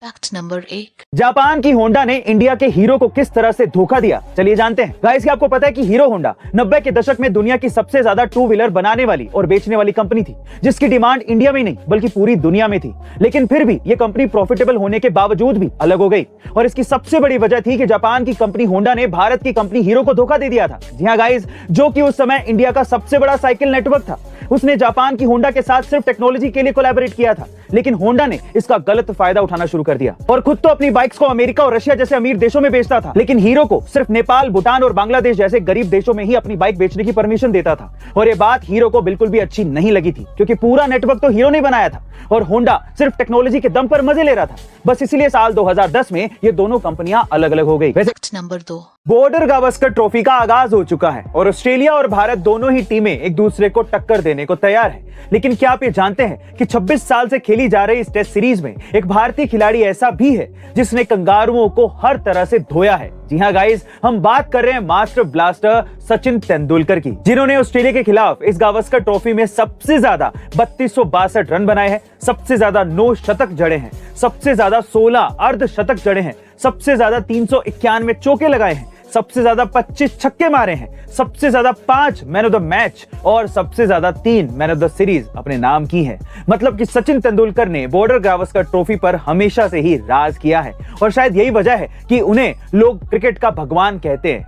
Fact number 1। Japan की Honda ने India के हीरो को किस तरह से धोखा दिया, चलिए जानते हैं। गाइस, क्या आपको पता है कि हीरो होंडा 90 के दशक में दुनिया की सबसे ज्यादा टू व्हीलर बनाने वाली और बेचने वाली कंपनी थी, जिसकी डिमांड इंडिया में ही नहीं बल्कि पूरी दुनिया में थी। लेकिन फिर भी ये कंपनी प्रॉफिटेबल होने के बावजूद भी अलग हो गई, और इसकी सबसे बड़ी वजह थी कि जापान की कंपनी होंडा ने भारत की कंपनी हीरो को धोखा दे दिया था। जी हाँ गाइस, जो कि उस समय इंडिया का सबसे बड़ा साइकिल नेटवर्क था। उसने जापान की होंडा के साथ सिर्फ टेक्नोलॉजी के लिए कोलैबोरेट किया था, लेकिन होंडा ने इसका गलत फायदा उठाना शुरू कर दिया और खुद तो अपनी बाइक्स को अमेरिका और रशिया जैसे अमीर देशों में बेचता था, लेकिन हीरो को सिर्फ नेपाल, भूटान और बांग्लादेश जैसे गरीब देशों में ही अपनी बाइक बेचने की परमिशन देता था। और ये बात हीरो को बिल्कुल भी अच्छी नहीं लगी थी, क्योंकि पूरा नेटवर्क तो हीरो ने बनाया था और होंडा सिर्फ टेक्नोलॉजी के दम पर मजे ले रहा था। बस इसीलिए साल 2010 में ये दोनों कंपनियां अलग अलग हो गई। Fact number 2। Border Gavaskar trophy का आगाज हो चुका है और ऑस्ट्रेलिया और भारत दोनों ही टीमें एक दूसरे को टक्कर देने को तैयार है। लेकिन क्या आप ये जानते हैं कि 26 साल से खेली जा रही इस टेस्ट सीरीज में एक भारतीय खिलाड़ी ऐसा भी है जिसने कंगारुओं को हर तरह से धोया है। जी हाँ गाइस, हम बात कर रहे हैं मास्टर ब्लास्टर सचिन तेंदुलकर की, जिन्होंने ऑस्ट्रेलिया के खिलाफ इस गावस्कर ट्रॉफी में सबसे ज्यादा 3262 रन बनाए हैं, सबसे ज्यादा 9 शतक जड़े हैं, सबसे ज्यादा 16 अर्धशतक जड़े हैं, सबसे ज्यादा 391 चौके लगाए हैं, सबसे ज्यादा 25 छक्के मारे हैं, सबसे ज्यादा 5 मैन ऑफ द मैच और सबसे ज्यादा 3 मैन ऑफ द सीरीज अपने नाम की है। मतलब कि सचिन तेंदुलकर ने बॉर्डर गावस्कर ट्रॉफी पर हमेशा से ही राज किया है और शायद यही वजह है कि उन्हें लोग क्रिकेट का भगवान कहते हैं।